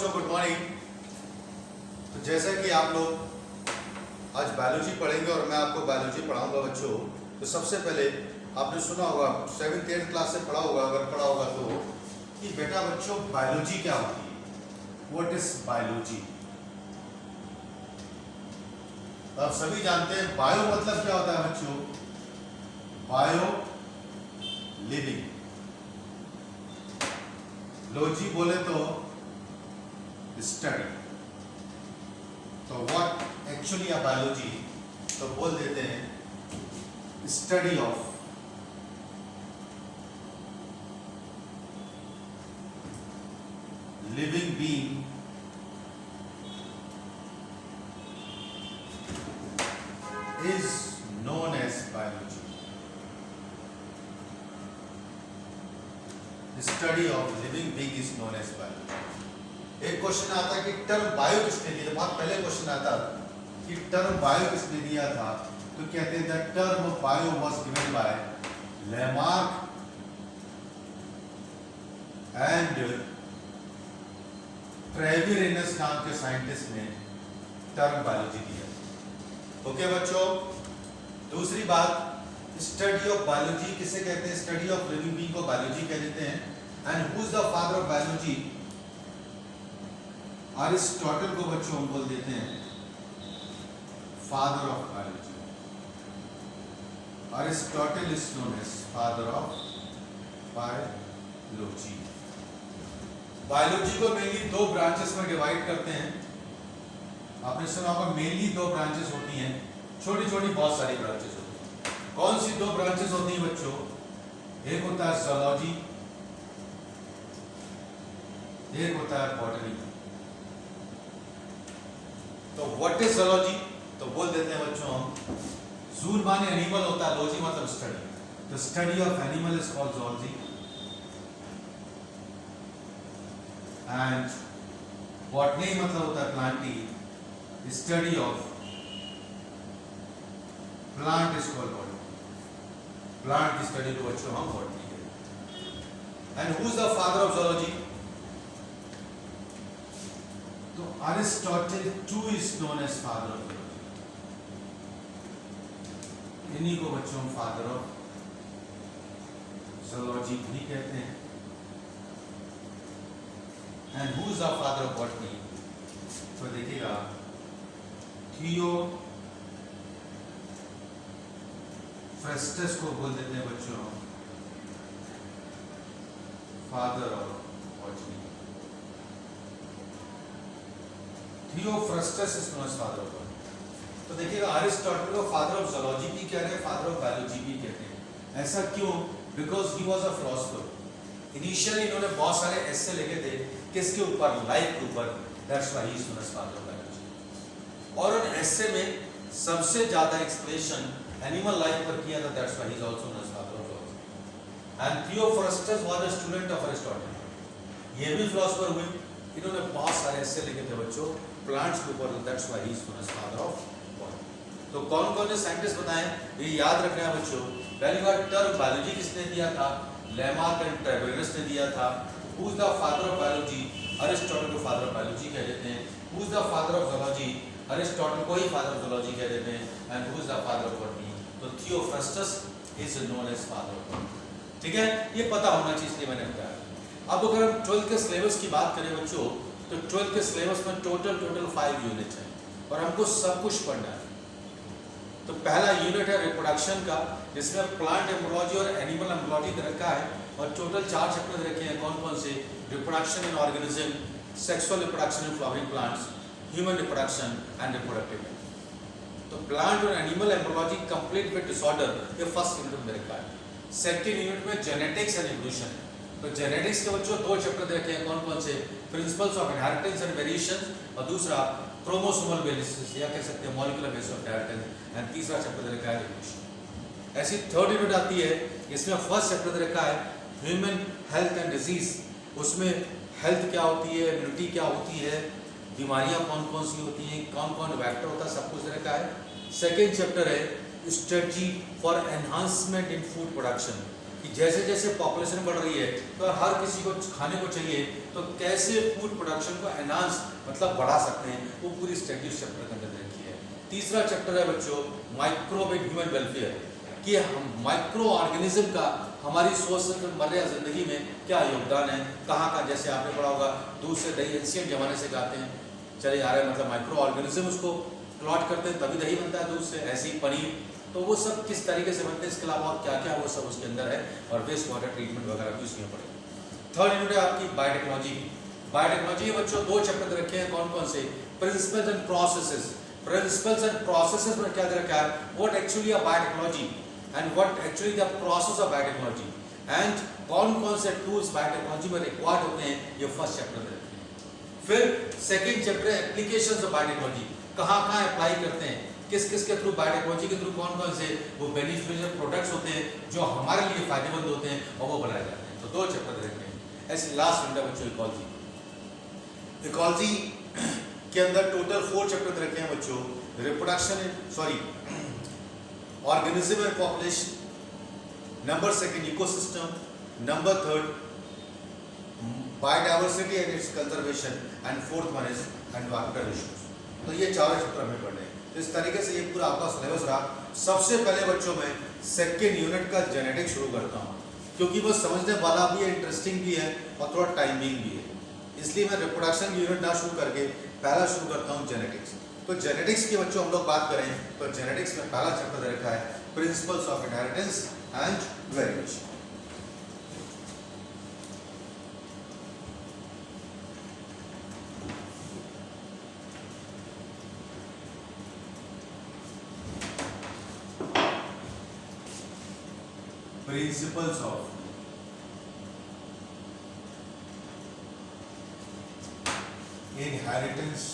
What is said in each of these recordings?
बच्चों, good morning. तो जैसा कि आप लोग आज बायोलॉजी पढ़ेंगे और मैं आपको बायोलॉजी पढ़ाऊंगा बच्चों। तो सबसे पहले आपने सुना होगा, 7th 8th क्लास से पढ़ा होगा, अगर पढ़ा होगा तो, कि बेटा बच्चों बायोलॉजी क्या होती है, व्हाट इज बायोलॉजी। आप सभी जानते हैं बायो मतलब क्या होता है बच्चों, बायो लिविंग, लॉजी बोले तो स्टडी। तो व्हाट एक्चुअली अ बायोलॉजी, तो बोल देते हैं study of living being is known as biology. The study of living being is known as biology. एक क्वेश्चन आता है कि टर्म बायो किसने दिया था, बहुत पहले क्वेश्चन आता कि टर्म बायो किसने दिया था, तो कहते हैं the term bio was given by Lamarck and Treviranus नाम के साइंटिस्ट ने टर्म बायोलॉजी दिया। ओके बच्चों, दूसरी बात, स्टडी ऑफ बायोलॉजी किसे कहते हैं, स्टडी ऑफ लिविंग बीइंग को बायोलॉजी कह देते हैं। And who is the father of biology, Aristotle को बच्चों हम बोल देते हैं father of biology. Aristotle is known as father of biology. Biology को मेनली दो ब्रांचेस में डिवाइड करते हैं। आपने सुना होगा मेनली दो ब्रांचेस होती हैं, छोटी छोटी बहुत सारी ब्रांचेस होती हैं। कौन सी दो ब्रांचेस होती हैं बच्चों, एक होता है ज़ूलॉजी, एक होता है बॉटनी। तो व्हाट इज ज़ूलॉजी, तो बोल देते हैं बच्चों हम, ज़ूल माने एनिमल होता है, लॉजी मतलब स्टडी। तो study of animal is called zoology and botany मतलब होता है Plantae, study of plant is called botany. Plant की study को बच्चों हम botany कहते हैं। And who is the father of zoology? तो Aristotle too is known as father of zoology. इन्हीं को बच्चों हम father of zoology भी कहते हैं। And who is the father of botany? तो देखिएगा, थियोफ्रेस्टस को बोल देते हैं बच्चों father of botany. Theophrastus is known as father of botany. तो देखिएगा, अरिस्टोटल को फादर ऑफ ज़ूलॉजी भी कह रहे हैं, फादर ऑफ बायोलॉजी भी कहते हैं। ऐसा क्यों? Because he was a philosopher. Initially इन्होंने बहुत सारे एस्से लिखे थे, किसके ऊपर, लाइफ के ऊपर। That's why he is known as father of biology. और उन एस्से में सबसे ज्यादा एक्सप्लेनेशन एनिमल लाइफ पर किया था, that's why he is also known as father of zoology. And Theophrastus was a student of Aristotle. ये भी फिलोसोफर हुए, इन्होंने बहुत सारे एस्से लिखे थे बच्चों प्लांट्स के ऊपर, that's why he is known as father of botany. तो कौन कौन से साइंटिस्ट बताएं, ये याद रखना है बच्चों। पहली बार टर्म बायोलॉजी किसने दिया था, लेमार्क एंड ट्रेविरेनस ने दिया था। Who is the father of biology, Aristotle को फादर ऑफ बायोलॉजी कह देते हैं। Who is the father of zoology, Aristotle को ही फादर ऑफ ज़ूलॉजी कह देते हैं। And who is the father of botany, तो Theophrastus is known as father of botany. ठीक है, ये पता होना चाहिए, इसलिए मैंने बताया। अब अगर हम 12th के सिलेबस की बात करें बच्चों, तो 12th के सिलेबस में टोटल 5 यूनिट है और हमको सब कुछ पढ़ना है। तो पहला यूनिट है रिप्रोडक्शन का, जिसमें प्लांट एम्ब्रोलॉजी और एनिमल एम्ब्रोलॉजी रखा है, और टोटल 4 चैप्टर रखे हैं। कौन कौन से? Reproduction in organism, sexual reproduction in flowering plants, human reproduction and reproductive. तो प्लांट और animal embryology complete with disorder, ये फर्स्ट यूनिट में रखा है। सेकंड यूनिट में जेनेटिक्स एंड इवोल्यूशन है। तो जेनेटिक्स के बच्चों 2 चैप्टर रखे हैं। कौन कौन से? Principles of inheritance and variations, और दूसरा क्रोमोसोमल बेसिस, या कह सकते हैं molecular basis of inheritance, and तीसरा चैप्टर रखा है इवोल्यूशन। ऐसी थर्ड यूनिट आती है, इसमें फर्स्ट चैप्टर रखा है ह्यूमन हेल्थ एंड डिजीज। उसमें हेल्थ क्या होती है, इम्यूनिटी क्या होती है, बीमारियां कौन कौन सी होती हैं, कौन कौन वेक्टर होता है, सब कुछ रखा है। सेकेंड चैप्टर है strategy for enhancement in food production, कि जैसे जैसे पॉपुलेशन बढ़ रही है तो हर किसी को खाने को चाहिए, तो कैसे फूड प्रोडक्शन को एनहांस मतलब बढ़ा सकते हैं, वो पूरी स्टडी उस चैप्टर के अंदर रखी है। तीसरा चैप्टर है बच्चों माइक्रोब एंड ह्यूमन वेलफेयर, कि हम माइक्रो ऑर्गेनिज्म का हमारी रोजमर्रा जिंदगी में क्या योगदान है, कहाँ जैसे आपने पढ़ा होगा दूध से दही एंशिएंट जमाने से खाते हैं, चले आ रहे हैं, मतलब माइक्रो ऑर्गेनिज्म उसको क्लॉट करते हैं तभी दही बनता है दूध से, ऐसे ही पनीर, तो वो सब किस तरीके से बनते हैं, इसके अलावा और क्या क्या वो सब उसके अंदर है, और वेस्ट वाटर ट्रीटमेंट वगैरह भी उसमें पड़ेगा। थर्ड यूनिट है आपकी बायोटेक्नोलॉजी। बायोटेक्नोलॉजी के बच्चों दो चैप्टर रखे हैं, कौन कौन से, principles and processes. Principles and processes में क्या दे रखा है, what actually a biotechnology and what actually the process of biotechnology, and कौन कौन से टूल्स बायोटेक्नोलॉजी में रिक्वायर्ड होते हैं, ये फर्स्ट चैप्टर में रखे हैं। फिर सेकंड चैप्टर है एप्लीकेशंस ऑफ बायोटेक्नोलॉजी, कहाँ कहाँ अप्लाई करते हैं, किस किस के थ्रू, बायोटेक्नोलॉजी के थ्रू कौन कौन से वो बेनिफिशियल प्रोडक्ट्स होते हैं जो हमारे लिए फायदेमंद होते हैं और वो बनाए जाते हैं, तो दो चैप्टर रखे हैं। ऐसे लास्ट यूनिट बच्चों इकोलॉजी। इकोलॉजी के अंदर टोटल 4 चैप्टर रखे हैं बच्चों, reproduction organism and population, number second ecosystem, number third biodiversity and it's conservation, and fourth one is environmental issues. तो ये चारों चैप्टर हमें पढ़ने हैं। तो इस तरीके से ये पूरा आपका सिलेबस रहा। सबसे पहले बच्चों में सेकेंड यूनिट का जेनेटिक्स शुरू करता हूँ, क्योंकि वो समझने वाला भी है, इंटरेस्टिंग भी है और थोड़ा टाइमिंग भी है, इसलिए मैं रिप्रोडक्शन यूनिट ना शुरू करके पहला शुरू करता हूँ जेनेटिक्स। तो जेनेटिक्स की बच्चों हम लोग बात करें तो जेनेटिक्स में पहला चैप्टर रखा है principles of inheritance and variation. Principles of inheritance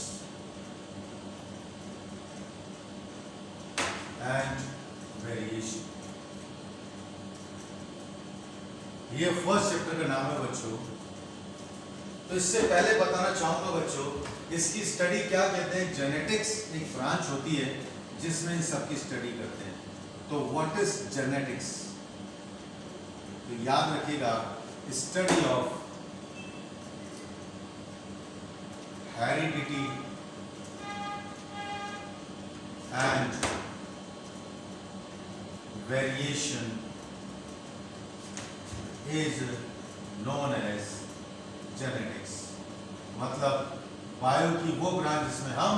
and variation, ये फर्स्ट चैप्टर का नाम है बच्चों। तो इससे पहले बताना चाहूंगा बच्चों, इसकी स्टडी क्या कहते हैं, जेनेटिक्स एक ब्रांच होती है जिसमें इन सब की स्टडी करते हैं। तो व्हाट इज जेनेटिक्स, तो याद रखिएगा, study of heredity and variation is known as genetics. मतलब बायो की वो ब्रांच जिसमें हम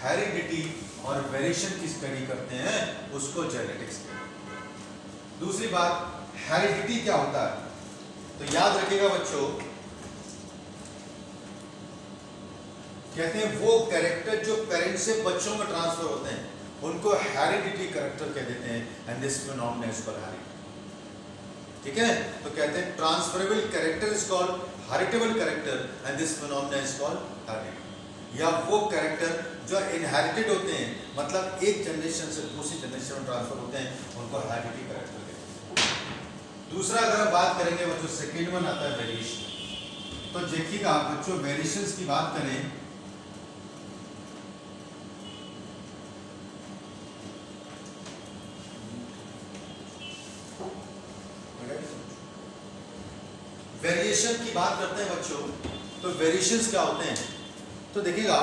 हेरिडिटी और वेरिएशन की स्टडी करते हैं उसको जेनेटिक्स कहते हैं। दूसरी बात, हेरिडिटी क्या होता है, तो याद रखिएगा बच्चों, कहते हैं वो कैरेक्टर जो पेरेंट्स से बच्चों में ट्रांसफर होते हैं उनको हेरिडिटी कैरेक्टर कह देते हैं, and this phenomenon is called heredity. ठीक है, तो कहते हैं transferable character is called heritable character and this phenomenon is called heredity. या वो कैरेक्टर जो इनहेरिटेड होते हैं, मतलब एक जनरेशन से दूसरी जनरेशन में ट्रांसफर होते हैं, उनको हेरिडिटी कैरेक्टर कहते हैं। दूसरा अगर हम बात करेंगे बच्चों, सेकेंड वन आता है वेरिएशन। तो देखिएगा बच्चों, वेरिएशंस की बात करें वेरिएशन की बात करते हैं बच्चों, तो वेरिएशंस क्या होते हैं, तो देखिएगा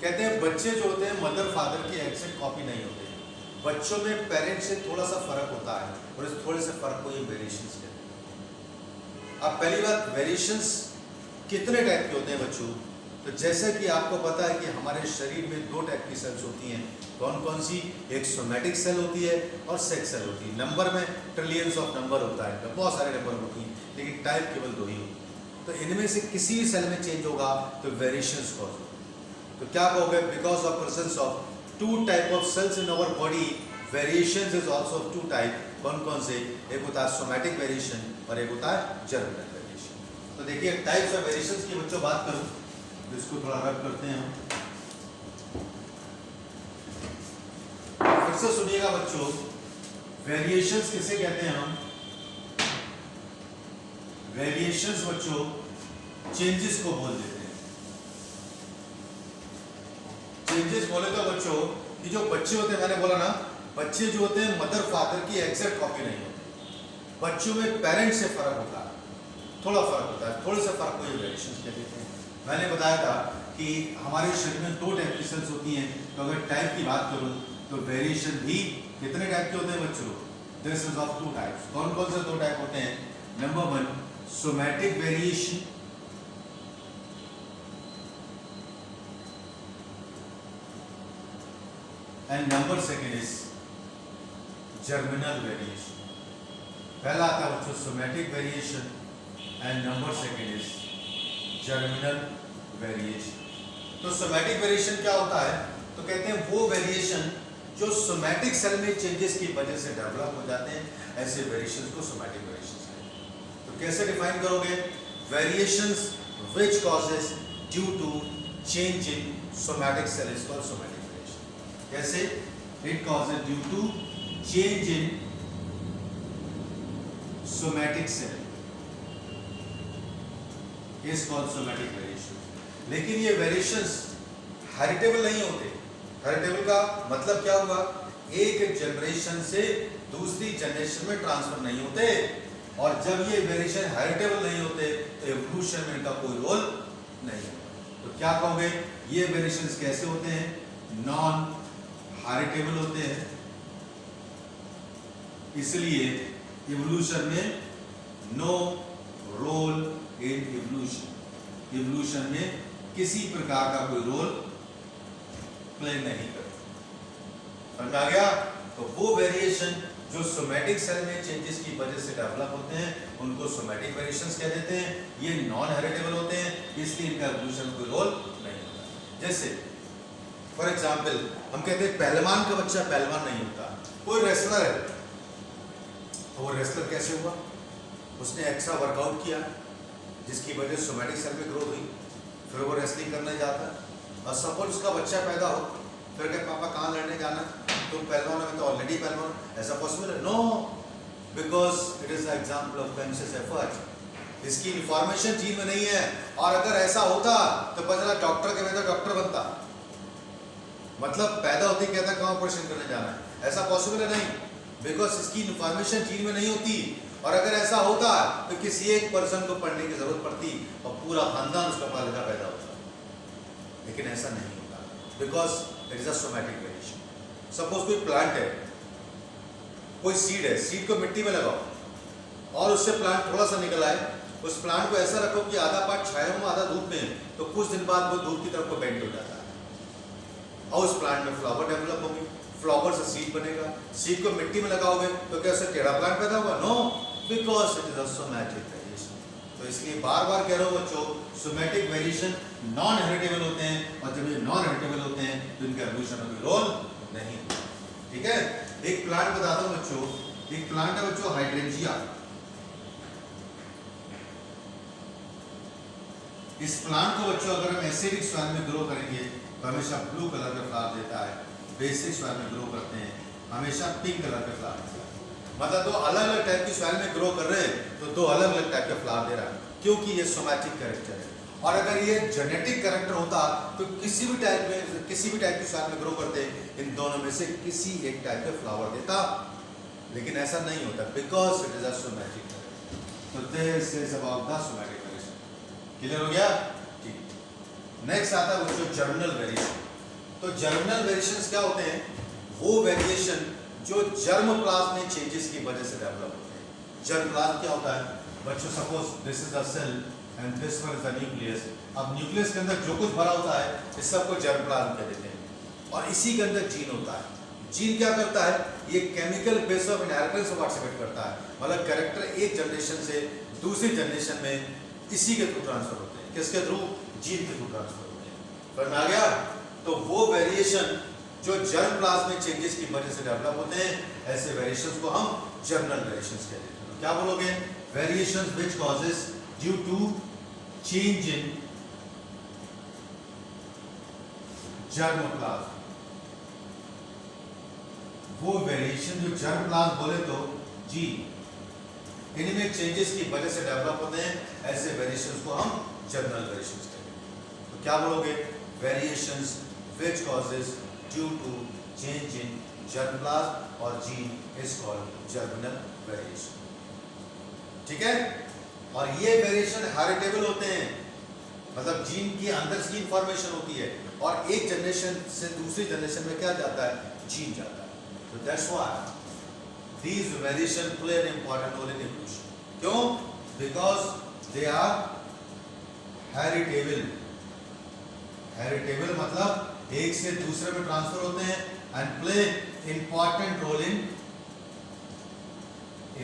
कहते हैं बच्चे जो होते हैं मदर फादर की एग्जैक्ट कॉपी नहीं होते, बच्चों में पेरेंट से थोड़ा सा फर्क होता है और इस थोड़े से फर्क को ये वेरिएशंस कहते हैं। अब पहली बात, वेरिएशंस कितने टाइप के होते हैं बच्चों, तो जैसे कि आपको पता है कि हमारे शरीर में 2 टाइप की सेल्स होती हैं, कौन कौन सी, एक सोमैटिक सेल होती है और सेक्स सेल होती है। नंबर में ट्रिलियंस ऑफ नंबर होता है, बहुत सारे नंबर होती हैं, लेकिन टाइप केवल 2 ही होती है। तो इनमें से किसी भी सेल में चेंज होगा तो वेरिएशंस कॉज होगा। तो क्या कहोगे, because of presence of 2 type of cells in our body, variations is also 2 type. कौन कौन से, एक होता है सोमैटिक वेरिएशन और एक होता है जर्मिनल वेरिएशन। तो देखिए टाइप्स ऑफ वेरिएशंस की बच्चों बात करूं, इसको थोड़ा रब करते हैं हम, फिर से सुनिएगा बच्चों, वेरिएशंस किसे कहते हैं हम, वेरिएशंस बच्चों चेंजेस को बोल देते हैं। चेंजेस बोले तो बच्चों कि जो बच्चे होते हैं, मैंने बोला ना, बच्चे जो होते हैं मदर फादर की एग्जैक्ट कॉपी नहीं होती, बच्चों में पेरेंट्स से फर्क होता है, थोड़ा फर्क होता है, थोड़े से फर्क को ये वेरिएशंस कह देते हैं। मैंने बताया था कि हमारे शरीर में 2 टाइप की सेल्स होती हैं, तो अगर टाइप की बात करूं तो वेरिएशन भी कितने टाइप के होते हैं बच्चों? This is of 2 types. कौन कौन से 2 टाइप होते हैं? Number 1 somatic variation, and number 2 is germinal variation. पहला आता है बच्चों somatic variation and number 2 is germinal variation. तो सोमैटिक वेरिएशन क्या होता है? तो कहते हैं वो वेरिएशन जो सोमैटिक सेल में चेंजेस की वजह से डेवलप हो जाते हैं, ऐसे वेरिएशंस को सोमैटिक वेरिएशंस कहते हैं। तो कैसे डिफाइन करोगे? Variations which causes due to change in somatic cell is called somatic variation. कैसे? It causes due to change in somatic cell is called somatic variation. लेकिन ये वेरिएशंस हेरिटेबल नहीं होते। हेरिटेबल का मतलब क्या हुआ? एक जनरेशन से दूसरी जनरेशन में ट्रांसफर नहीं होते, और जब ये वेरिएशन हेरिटेबल नहीं होते तो एवोल्यूशन में इनका कोई रोल नहीं होता। तो क्या कहोगे? ये वेरिएशंस कैसे होते हैं? नॉन हेरिटेबल होते हैं, इसलिए एवोल्यूशन में no role in evolution. Evolution में किसी प्रकार का कोई रोल प्ले नहीं करता। समझ आ गया? तो वो वेरिएशन जो सोमैटिक सेल में चेंजेस की वजह से डेवलप होते हैं उनको सोमैटिक वेरिएशंस कह देते हैं। ये नॉन हेरिटेबल होते हैं, इसलिए इनका एवोल्यूशन कोई रोल नहीं होता। जैसे फॉर एग्जांपल हम कहते हैं पहलवान का बच्चा पहलवान नहीं होता। कोई रेसलर है, तो वो रेसलर कैसे हुआ? उसने एक्स्ट्रा वर्कआउट किया जिसकी वजह से सोमैटिक सेल में ग्रोथ हुई, फिर वो रेसलिंग करने जाता है। और सपोज उसका बच्चा पैदा हो, फिर कहे पापा कहाँ लड़ने जाना? तुम पहलवान में तो ऑलरेडी पहलवान। ऐसा पॉसिबल है? No, because it is example of conscious effort. इसकी इंफॉर्मेशन जीन में नहीं है, और अगर ऐसा होता तो पता चला डॉक्टर के बेटा डॉक्टर बनता। मतलब पैदा होते कहता कहाँ ऑपरेशन करने जाना है, ऐसा पॉसिबल है नहीं, बिकॉज इसकी इंफॉर्मेशन जीन में नहीं होती। और अगर ऐसा होता तो किसी एक पर्सन को पढ़ने की जरूरत पड़ती और पूरा खानदान उसका पढ़ा लिखा पैदा होता, लेकिन ऐसा नहीं होता, because it is a somatic variation. Suppose कोई प्लांट है, कोई सीड है, सीड को मिट्टी में लगाओ और उससे प्लांट थोड़ा सा निकल आए। उस प्लांट को ऐसा रखो कि आधा पार्ट छाया में आधा धूप में, तो कुछ दिन बाद वो धूप की तरफ को बेंड हो जाता है और उस प्लांट में फ्लावर डेवलप होंगे, फ्लावर से सीड बनेगा। सीड को मिट्टी में लगाओगे तो क्या उससे टेढ़ा प्लांट पैदा होगा? No, because it is a somatic variation. तो इसलिए बार बार कह रहा हूँ बच्चों, सोमैटिक वेरिएशन नॉन हेरिटेबल होते हैं, और जब ये नॉन हेरिटेबल होते हैं तो इनका एवोल्यूशन में कोई रोल नहीं होता। ठीक है? एक प्लांट बताता हूँ बच्चों, एक प्लांट है बच्चों हाइड्रेंजिया। इस प्लांट को बच्चों अगर हम एसिडिक सॉइल में ग्रो करेंगे तो हमेशा ब्लू कलर का फ्लावर देता है, बेसिक सॉइल में ग्रो करते हैं हमेशा पिंक कलर का फ्लावर देता है। मतलब दो अलग अलग टाइप की सॉइल में ग्रो कर रहे हैं तो दो अलग अलग टाइप का फ्लावर दे रहा है, क्योंकि ये सोमैटिक कैरेक्टर है। और अगर ये जेनेटिक कैरेक्टर होता तो किसी भी टाइप की सॉइल में ग्रो करते, इन दोनों में से किसी एक टाइप का फ्लावर देता, लेकिन ऐसा नहीं होता, because it is a somatic character. तो this is about the somatic variation. Clear हो गया? ठीक। नेक्स्ट आता है बच्चों जर्मिनल वेरिएशन। तो जर्मिनल वेरिएशंस क्या होते हैं? वो वेरिएशन जो जर्म प्लाज्म में चेंजेस की वजह से डेवलप होते हैं। जर्म प्लाज्म क्या होता है बच्चों? Suppose this is the cell and this one is the nucleus. अब न्यूक्लियस के अंदर जो कुछ भरा होता है इस सबको जर्म प्लाज्म कह देते हैं, और इसी के अंदर जीन होता है। जीन क्या करता है? ये केमिकल बेस ऑफ इनहेरिटेंस को पार्टिसिपेट करता है, मतलब कैरेक्टर एक जनरेशन से दूसरी जनरेशन में इसी के थ्रू ट्रांसफर होते हैं। किसके थ्रू? जीन के थ्रू ट्रांसफर होते हैं। समझ में आ गया? तो वो वेरिएशन जो जर्म प्लाज्म में चेंजेस की वजह से डेवलप होते हैं, ऐसे वेरिएशंस को हम जर्मिनल वेरिएशंस कहते हैं। तो क्या बोलोगे? Variations which causes due to change in germ plasm. वो वेरिएशन जो जर्म प्लाज्म बोले तो जीन, इनमें चेंजेस की वजह से डेवलप होते हैं, ऐसे वेरिएशंस को हम जर्मिनल वेरिएशंस कहते हैं। तो क्या बोलोगे? Variations which causes due to change in germ plasm or gene is called germinal variation. ठीक है? और ये वेरिएशन हेरिटेबल होते हैं, मतलब जीन की अंदर की इंफॉर्मेशन होती है और एक जनरेशन से दूसरी जनरेशन में क्या जाता है, जीन जाता है. तो that's why these variation play an important role in evolution. क्यों? Because they are heritable. Heritable मतलब एक से दूसरे में ट्रांसफर होते हैं and play important role in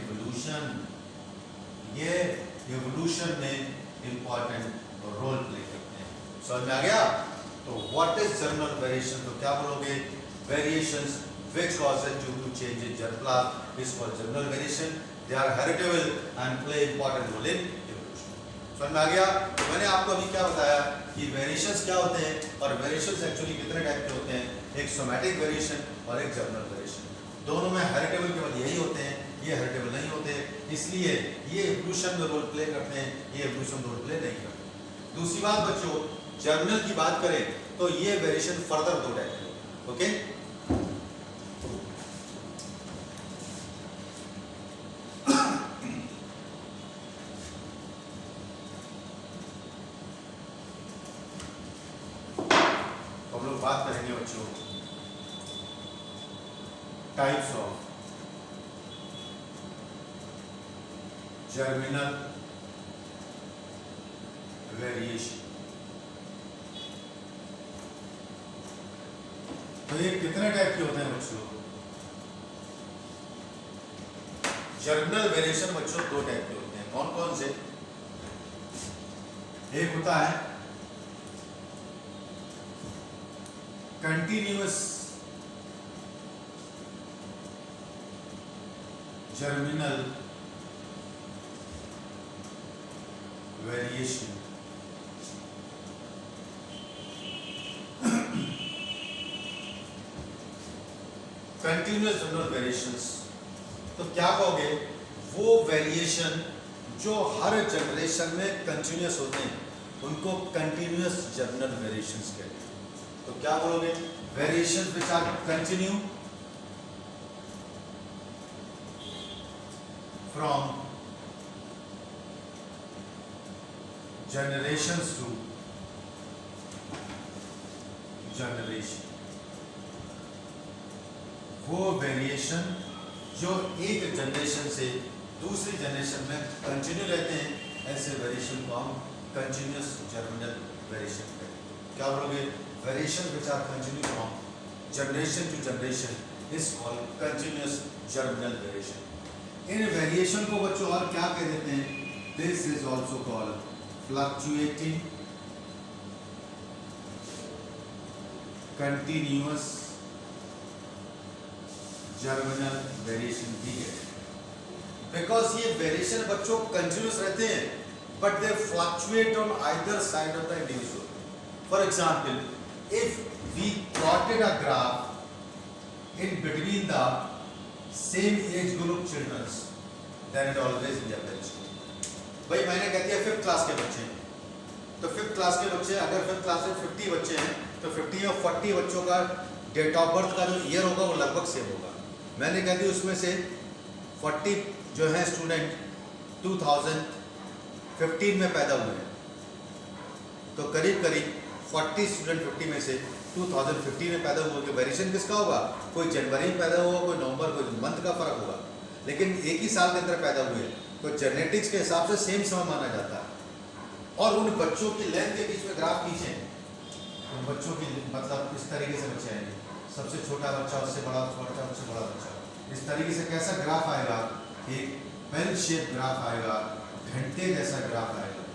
evolution. ये एवोल्यूशन में इंपॉर्टेंट रोल प्ले करते हैं. समझ में आ गया? तो व्हाट इज जर्मिनल वेरिएशन? तो क्या बोलोगे? Variations which causes due to change in germ plasm is called germinal variation. They are heritable and play important role in evolution. समझ में आ गया? तो मैंने आपको अभी क्या बताया कि वेरिएशंस क्या होते हैं और वेरिएशंस एक्चुअली कितने टाइप के होते हैं. एक सोमैटिक वेरिएशन और एक जर्मिनल वेरिएशन. दोनों में हेरिटेबल केवल यही होते हैं, ये हेरिटेबल नहीं होते, इसलिए ये एवोल्यूशन में रोल प्ले करते हैं, ये एवोल्यूशन रोल प्ले नहीं करते. दूसरी बात बच्चों, जर्मिनल की बात करें तो ये वेरिएशन फर्दर दो टाइप के. ओके, बात करेंगे बच्चों टाइप्स ऑफ जर्मिनल वेरिएशन. तो ये कितने टाइप के होते हैं बच्चों? जर्मिनल वेरिएशन बच्चों दो टाइप के होते हैं. कौन कौन से? एक होता है continuous germinal variation. Continuous germinal variations तो क्या कहोगे? वो वेरिएशन जो हर जनरेशन में कंटिन्यूअस होते हैं उनको कंटिन्यूअस जर्मिनल वेरिएशंस कहते हैं. तो क्या बोलोगे? Variation which are continue from generations to generation. वो वेरिएशन जो एक जनरेशन से दूसरी जनरेशन में कंटिन्यू रहते हैं, ऐसे वेरिएशन को हम कंटिन्यूअस जर्मिनल वेरिएशन कहते हैं. क्या बोलोगे? Variation which are continue from generation to generation is called continuous germinal variation. In variation को बच्चों और क्या कह देते हैं? This is also called fluctuating continuous germinal variation भी है. Because ये वेरिएशन बच्चों कंटिन्यूस रहते हैं but they fluctuate on either side of the individual. For example, if we plotted a graph in between the same age group children, then it always be a variation. भाई मैंने कह दिया 5th class के बच्चे हैं, तो 5th class के बच्चे अगर 5th क्लास में 50 बच्चे हैं तो 50 और 40 बच्चों का डेट ऑफ बर्थ का जो ईयर होगा वो लगभग सेम होगा. मैंने कह दिया उसमें से 40 जो है स्टूडेंट 2015 में पैदा हुए हैं, तो करीब करीब 40 स्टूडेंट 50 में से 2015 में पैदा हुए. वेरिएशन किसका होगा? कोई जनवरी में पैदा हुआ, कोई नवंबर, कोई मंथ का फर्क होगा, लेकिन एक ही साल के अंदर पैदा हुए, तो जेनेटिक्स के हिसाब से सेम समय माना जाता है. और उन बच्चों की लेंथ के बीच में ग्राफ खींचे, उन बच्चों की मतलब इस तरीके से बच्चे आएंगे, सबसे छोटा बच्चा उससे बड़ा बच्चा उससे बड़ा बच्चा, इस तरीके से कैसा ग्राफ आएगा? एक पेन शेप ग्राफ आएगा, घंटे जैसा ग्राफ आएगा.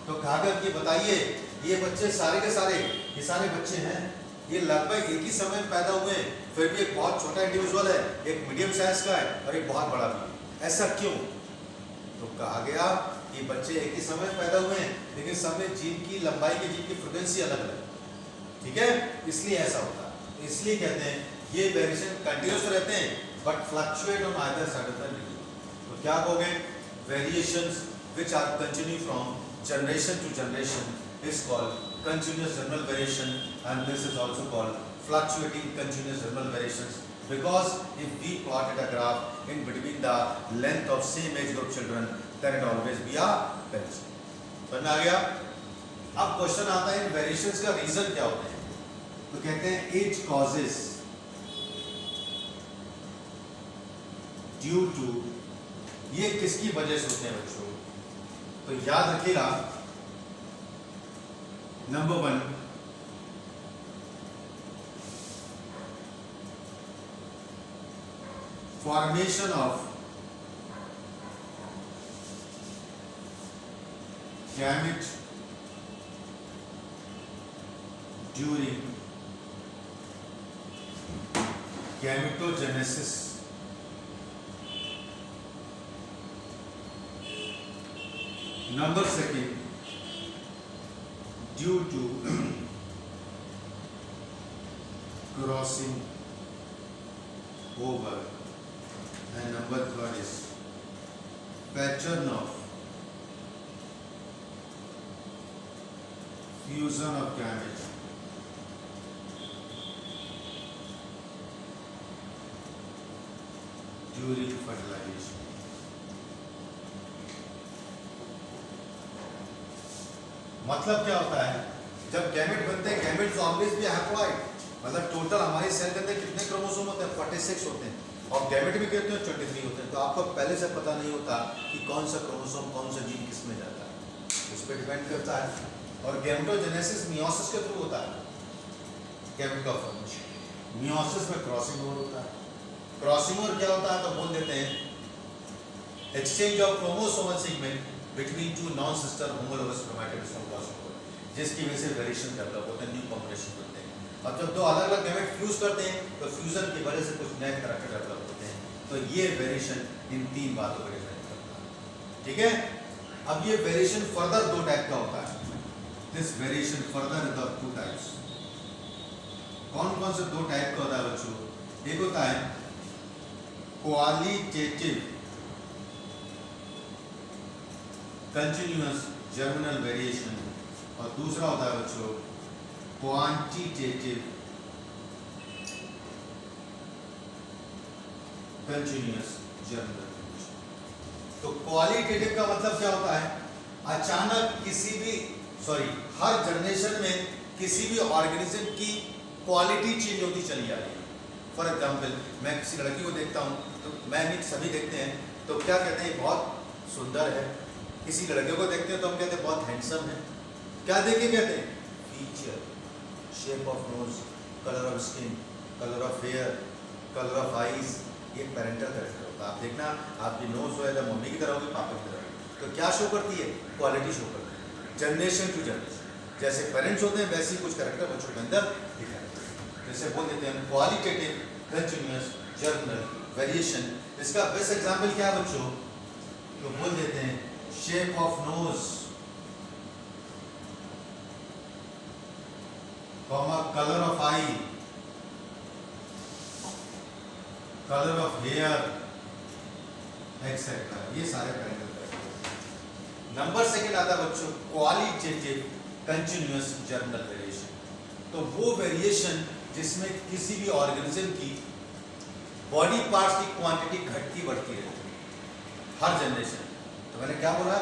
तो कागज की बताइए ये बच्चे सारे के सारे, ये सारे बच्चे हैं, ये लगभग एक ही समय में पैदा हुए, फिर भी एक बहुत छोटा इंडिविजुअल है, एक मीडियम साइज का है और एक बहुत बड़ा भी. ऐसा क्यों? तो कहा गया कि बच्चे एक ही समय में पैदा हुए हैं लेकिन सब में जीन की लंबाई की जीन की फ्रीक्वेंसी अलग है. ठीक है, इसलिए ऐसा होता है. इसलिए कहते हैं ये वेरिएशन कंटिन्यूअस रहते हैं but fluctuate on either side of the linear. तो क्या कहोगे? Variations which are continue from generation to generation is called continuous germinal variation, and this is also called fluctuating continuous germinal variations, because if we plotted a graph in between the length of same age group children, then it always be a Belgian. समझ में आ गया? अब question आता है इन variations का reason क्या होता है? तो कहते हैं एज कॉजेस ड्यू टू, ये किसकी वजह से होते हैं बच्चों? तो याद रखिएगा, number 1, formation of gamete during gametogenesis. Number 2, due to crossing over. And number 3 is pattern of fusion of gametes during fertilization. मतलब क्या होता है? जब गैमेट बनते हैं, गैमेट्स ऑलवेज भी हैप्लॉइड, मतलब टोटल हमारी सेल के अंदर कितने क्रोमोसोम होते हैं? 46 होते हैं, और गैमेट भी कहते हैं 23 होते हैं। तो आपको पहले से पता नहीं होता कि कौन सा क्रोमोसोम कौन सा जीन किस में जाता है, उस पर डिपेंड करता है। और गैमेटोजेनेसिस मियोसिस के थ्रू होता है, गैमेट का फॉर्मेशन। मियोसिस में क्रॉसिंग ओवर होता है। क्रॉसिंग ओवर क्या होता है? तो बोल देते हैं exchange of chromosomal segment between two non sister homologous chromatids from crossing over, जिसकी वजह से वेरिएशन डेवलप होते हैं, न्यू कॉम्बिनेशन बनते हैं। अब जब दो अलग अलग गैमेट फ्यूज करते हैं तो फ्यूजन की वजह से कुछ नए कैरेक्टर डेवलप होते हैं। तो ये वेरिएशन इन 3 बातों पर डिपेंड करता है, ठीक है? अब ये वेरिएशन फर्दर 2 टाइप का होता है। This variation further is of 2 types. कौन कौन से 2 टाइप का होता है बच्चों? एक होता है क्वालिटेटिव कंटिन्यूअस जर्मिनल वेरिएशन, और दूसरा होता है बच्चों क्वांटिटेटिव कंटिन्यूअस जर्मिनल वेरिएशन। तो क्वालिटेटिव का मतलब क्या होता है? अचानक किसी भी हर जनरेशन में किसी भी ऑर्गेनिज्म की क्वालिटी चेंज होती चली आ रही है। फॉर एग्जाम्पल, मैं किसी लड़की को देखता हूँ, तो मैं नहीं, सभी देखते हैं, तो क्या कहते हैं? बहुत सुंदर है। किसी लड़के को देखते हैं तो हम कहते हैं बहुत हैंडसम है। क्या देख के कहते हैं? Feature, shape of nose, colour of skin, colour of hair, colour of eyes, ये पेरेंटल कैरेक्टर होता है। आप देखना, आपकी नोज जो है मम्मी की तरह होगी, पापा की तरह होगी, तो क्या शो करती है? क्वालिटी शो करती है, जनरेशन टू जनरेशन। जैसे पेरेंट्स होते हैं वैसे ही कुछ कैरेक्टर बच्चों के अंदर दिखाई देते हैं। जैसे बोल देते हैं क्वालिटेटिव कंटिन्यूअस जर्मिनल वेरिएशन। इसका बेस्ट एग्जाम्पल क्या है बच्चों? तो बोल देते हैं shape of nose, colour of eye, colour of hair, etcetera. ये सारे पेरेंटल कैरेक्टर। नंबर 2 आता है बच्चों क्वालिटेटिव कंटिन्यूअस जर्मिनल वेरिएशन। तो वो वेरिएशन जिसमें किसी भी ऑर्गेनिज्म की बॉडी पार्ट्स की क्वांटिटी घटती बढ़ती रहती है हर जनरेशन। तो मैंने क्या बोला?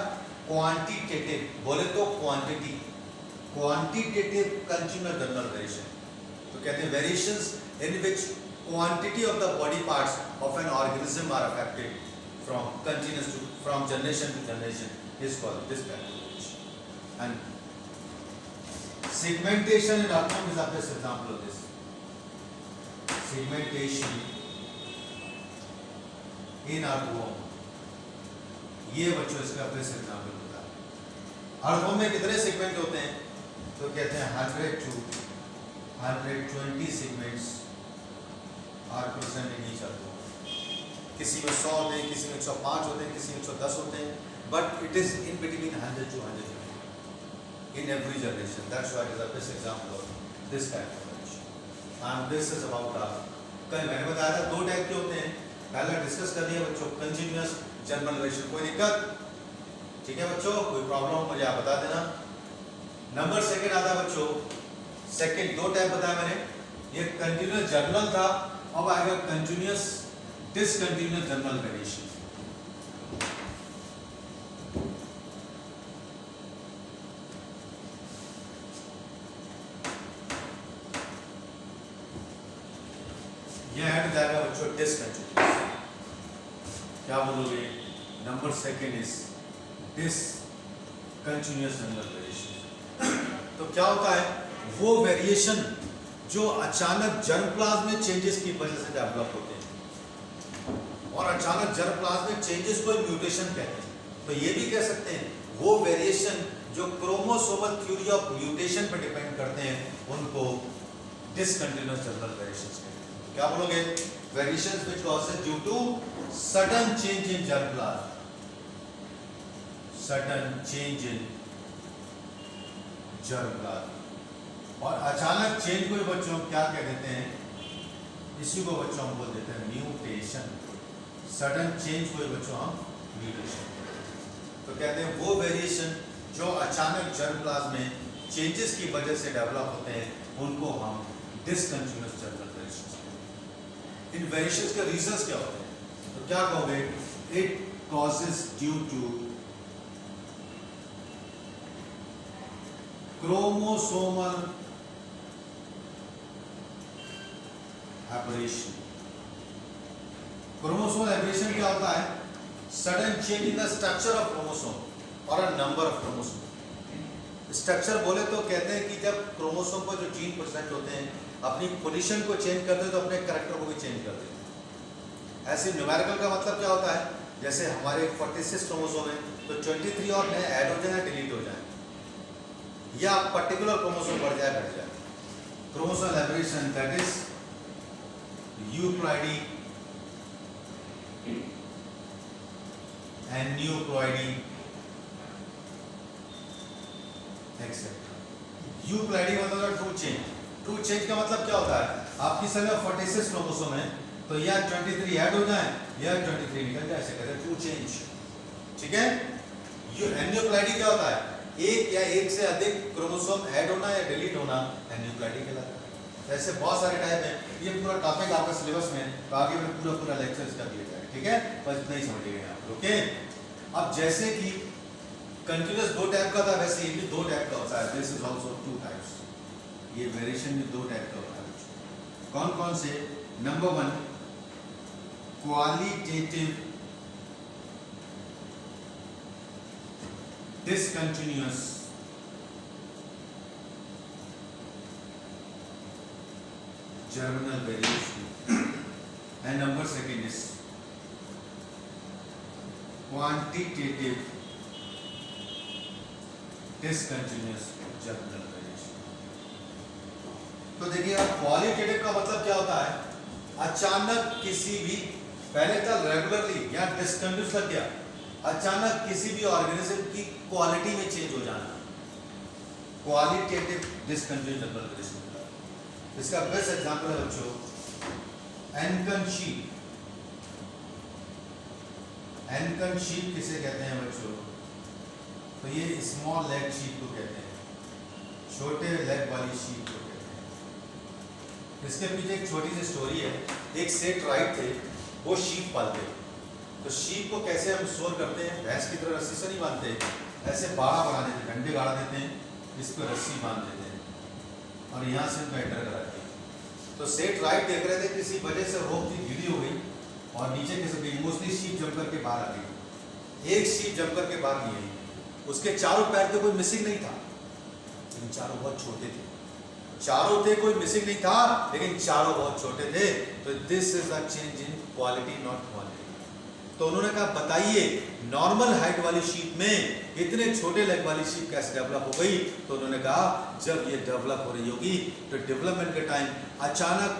क्वांटिटेटिव, बोले तो quantity, quantitative continuous germinal variation. तो कहते हैं variations in which quantity of the body parts of an organism are affected from generation to generation is called this kind of vegetation. And segmentation in earthworm is the best example of this. Segmentation in earthworm, ये बच्चों इसका best example होता है। Earthworm में कितने segment होते हैं? तो कहते हैं 100 to 120 segments are present in each earthworm. किसी में 100 होते हैं, किसी में 105 होते हैं, किसी में 110 होते हैं, but it is in between 100 to 100 in every generation. That's why it is the best example of this type of vegetation. And this is about कल मैंने बताया था 2 टाइप के होते हैं। पहला डिस्कस कर लिया बच्चों, कंटिन्यूअस जर्मिनल वेरिएशन। कोई दिक्कत? ठीक है बच्चों, कोई प्रॉब्लम हो मुझे आप बता देना। नंबर 2 आता है बच्चों, सेकंड 2 टाइप बताया मैंने। ये कंटिन्यूअस जर्मिनल था, अब आएगा कंटिन्यूअस डिसकंटिन्यूअस जर्मिनल वेरिएशन। ये ऐड जाएगा बच्चों डिसकंटिन्यूअस। क्या बोलोगे? Number second is discontinuous general variation. तो क्या होता है? वो वेरिएशन जो अचानक जर्मप्लाज्म में चेंजेस की वजह से डेवलप होते हैं, और अचानक जर्मप्लाज्म में चेंजेस को म्यूटेशन कहते हैं। तो ये भी कह सकते हैं वो वेरिएशन जो क्रोमोसोमल थ्योरी ऑफ म्यूटेशन पर डिपेंड करते हैं, उनको डिसकंटिन्यूअस जनरल वेरिएशंस कहते हैं। क्या बोलोगे? Variations which causes due to sudden change in germplasm, sudden change in germplasm. और अचानक चेंज को बच्चों क्या कह देते हैं? इसी को बच्चों हम बोल देते हैं म्यूटेशन। सडन चेंज को बच्चों हम म्यूटेशन। तो कहते हैं वो वेरिएशन जो अचानक जर्मप्लाज्म में चेंजेस की वजह से डेवलप होते हैं, उनको हम डिसकंटिन्यूअस जनरल वेरिएशंस कहते हैं। इन वेरिएशंस के रीजंस क्या होते हैं? तो क्या कहोगे? It causes due to chromosomal aberration. Chromosomal aberration क्या होता है? Sudden change in the structure of chromosome और a number of chromosome. Structure बोले तो कहते हैं कि जब क्रोमोसोम पर जो जीन प्रेजेंट होते हैं अपनी पोजीशन को चेंज करते हैं तो अपने कैरेक्टर को भी चेंज कर देते हैं। ऐसे न्यूमेरिकल का मतलब क्या होता है? जैसे हमारे 46 क्रोमोसोम है तो 23 और नए ऐड हो जाए, डिलीट हो जाए, या पर्टिकुलर क्रोमोसोम बढ़ जाए, घट जाए। Chromosomal aberration that is euploidy and aneuploidy etcetera. Euploidy मतलब ट्रू चेंज। ट्रू चेंज का मतलब क्या होता है? आपकी सेल में 46 क्रोमोसोम है तो या 23 ऐड हो जाए या 23 निकल जाए, ऐसे कहते हैं ट्रू चेंज। ठीक है? एन्यूप्लॉइडी क्या होता है? एक या एक से अधिक क्रोमोसोम ऐड होना या डिलीट होना एन्यूप्लॉइडी कहलाता है। ऐसे बहुत सारे टाइप हैं। ये पूरा टॉपिक आपका सिलेबस में तो आगे में पूरा लेक्चर इसका दिया जाएगा। ठीक है? बस इतना ही समझिएगा आप। ओके? अब जैसे कि कंटिन्यूअस दो टाइप का था, वैसे ये भी दो टाइप का होता है। This is also two types. ये वेरिएशन भी दो टाइप का होता है। कौन कौन से? Number 1 qualitative discontinuous germinal variation and number second is quantitative discontinuous germinal variation। तो देखिए अब क्वालिटेटिव का मतलब क्या होता है? अचानक किसी भी, पहले था रेगुलरली या डिसकंटिन्यूअस लग गया, अचानक किसी भी ऑर्गेनिज्म की क्वालिटी में चेंज हो जाना, क्वालिटेटिव डिसकंटिन्यूअस जनरल वेरिएशन। इसका बेस्ट एग्जांपल है बच्चों एनकन शीप। एनकन शीप किसे कहते हैं बच्चों? तो ये स्मॉल लेग शीप को कहते हैं, छोटे लेग वाली शीप को कहते हैं। इसके पीछे एक छोटी सी स्टोरी है। एक सेठ राइट थे, वो शीप पालते हैं। तो शीप को कैसे हम स्टोर करते हैं? भैंस की तरह रस्सी से नहीं बांधते, ऐसे बाड़ा बना देते हैं, डंडे गाड़ देते हैं, इस पर रस्सी बांध देते हैं और यहाँ से उनको एंटर कराते हैं। तो सेठ राइट देख रहे थे किसी वजह से रोप थी ढीली हो गई और नीचे किसी गई, मोस्टली शीप जम करके बाहर आ गई। एक शीप जम करके बाहर नहीं आई, उसके चारों पैर तो कोई मिसिंग नहीं था लेकिन चारों बहुत छोटे थे। चारों थे, कोई मिसिंग नहीं था लेकिन चारों बहुत छोटे थे। तो this is a change in quality not quantity. तो उन्होंने कहा बताइए नॉर्मल हाइट वाली शीप में इतने छोटे लेग वाली शीप कैसे डेवलप हो गई? तो उन्होंने कहा जब ये डेवलप हो रही होगी तो डेवलपमेंट के टाइम अचानक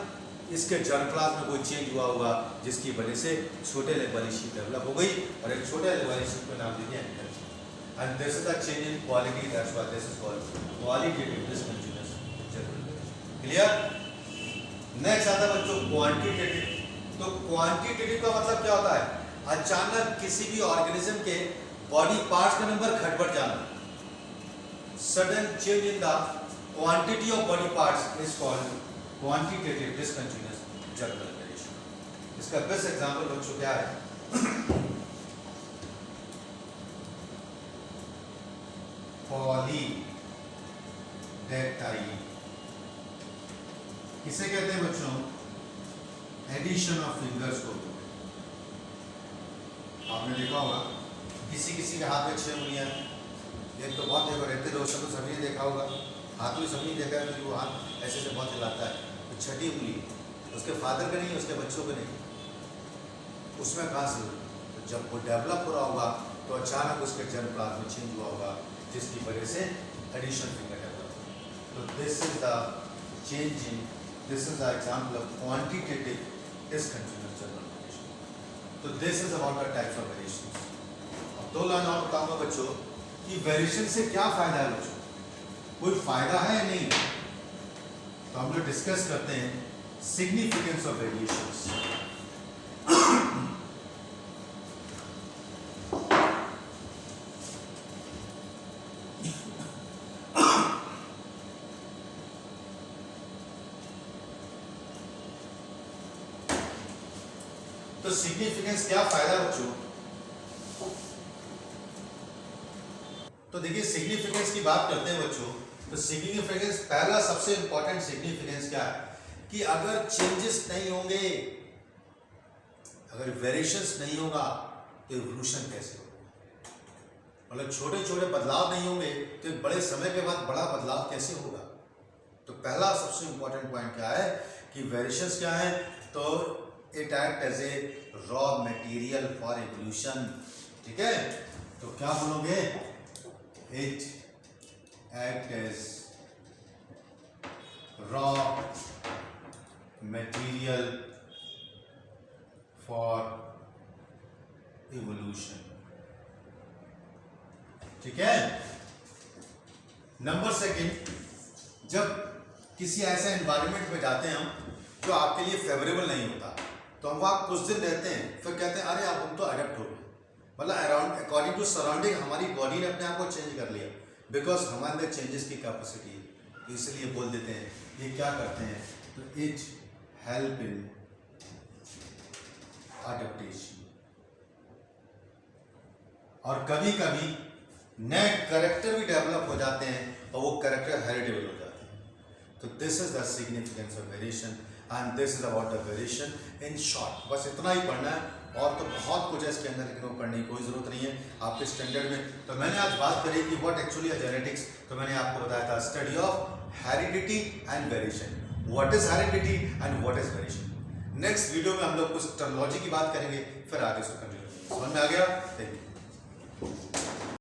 इसके जर्मप्लाज्म में कोई चेंज हुआ होगा जिसकी वजह से छोटे लेग वाली शीप डेवलप हो गई और एक छोटे लेग वाली शीप का नाम दे दिया anchor. And this is the change in quality, that's why this is called qualitative discontinuous general variation. Clear? Next आता है बच्चों क्वांटिटेटिव। तो क्वांटिटेटिव का मतलब क्या होता है? अचानक किसी भी ऑर्गेनिज्म के बॉडी पार्ट्स का नंबर घट बढ़ जाना, sudden change in the quantity of body parts is called quantitative discontinuous general variation. इसका बेस्ट एग्जांपल बच्चों क्या है? पॉलीडेक्टाइल। किसे कहते हैं बच्चों? एडिशन ऑफ फिंगर्स को। आपने देखा होगा किसी किसी के हाथ में 6 उंगलियां हैं, एक तो बहुत देखो रहते दोस्तों तो सभी ने देखा होगा, हाथ में सभी ने देखा है कि वो हाथ ऐसे से बहुत हिलाता है, तो 6ठी उंगली उसके फादर का नहीं, उसके बच्चों का नहीं, उसमें कहाँ से? तो जब वो डेवलप हो रहा होगा तो अचानक उसके जन्म प्रांत में चेंज हुआ होगा, जिसकी वजह से एडिशन फिंगर डेवलप। तो this is the change in, this is the example of quantitative discontinuous general variation. तो this is about the types of variations. अब 2 लाइन और बताऊंगा बच्चों कि वेरिएशन से क्या फायदा है बच्चों, कोई फायदा है या नहीं। तो हम लोग डिस्कस करते हैं सिग्निफिकेंस ऑफ वेरिएशंस। तो सिग्निफिकेंस क्या फायदा बच्चों, तो देखिए सिग्निफिकेंस की बात करते हैं बच्चों। तो सिग्निफिकेंस, पहला सबसे इंपॉर्टेंट सिग्निफिकेंस क्या है कि अगर चेंजेस नहीं होंगे, अगर वेरिएशंस नहीं होगा तो इवोल्यूशन कैसे होगा, मतलब छोटे छोटे बदलाव नहीं होंगे तो बड़े समय के बाद बड़ा बदलाव कैसे होगा। तो पहला सबसे इंपॉर्टेंट पॉइंट क्या है कि वेरिएशंस क्या है, तो it act as a raw material for evolution. ठीक है, तो क्या बोलोगे, it act as raw material for evolution. ठीक है। नंबर सेकंड, जब किसी ऐसे एनवायरनमेंट में जाते हैं हम जो आपके लिए फेवरेबल नहीं होता, तो हम वहाँ कुछ दिन रहते हैं, फिर कहते हैं अरे अब हम तो अडेप्ट हो गए, मतलब अराउंड अकॉर्डिंग टू सराउंडिंग हमारी बॉडी ने अपने आप को चेंज कर लिया, बिकॉज हमारे अंदर चेंजेस की कैपेसिटी है, इसलिए बोल देते हैं ये क्या करते हैं, तो इट हेल्प इन अडेप्टेशन। और कभी कभी नए करेक्टर भी डेवलप हो जाते हैं और वो करेक्टर हेरिडेबल हो जाते हैं। तो this is the significance of variation and this is about the variation in short. बस इतना ही पढ़ना है, और तो बहुत कुछ है इसके अंदर, लेकिन वो पढ़ने की कोई जरूरत नहीं है आपके स्टैंडर्ड में। तो मैंने आज बात करी कि व्हाट एक्चुअली है जेनेटिक्स, तो मैंने आपको बताया था study of heredity and variation, what is heredity and what is variation. Next video में हम लोग कुछ टर्मिनोलॉजी की बात करेंगे, फिर आगे इसको कंटिन्यू। समझ में आ गया? Thank you.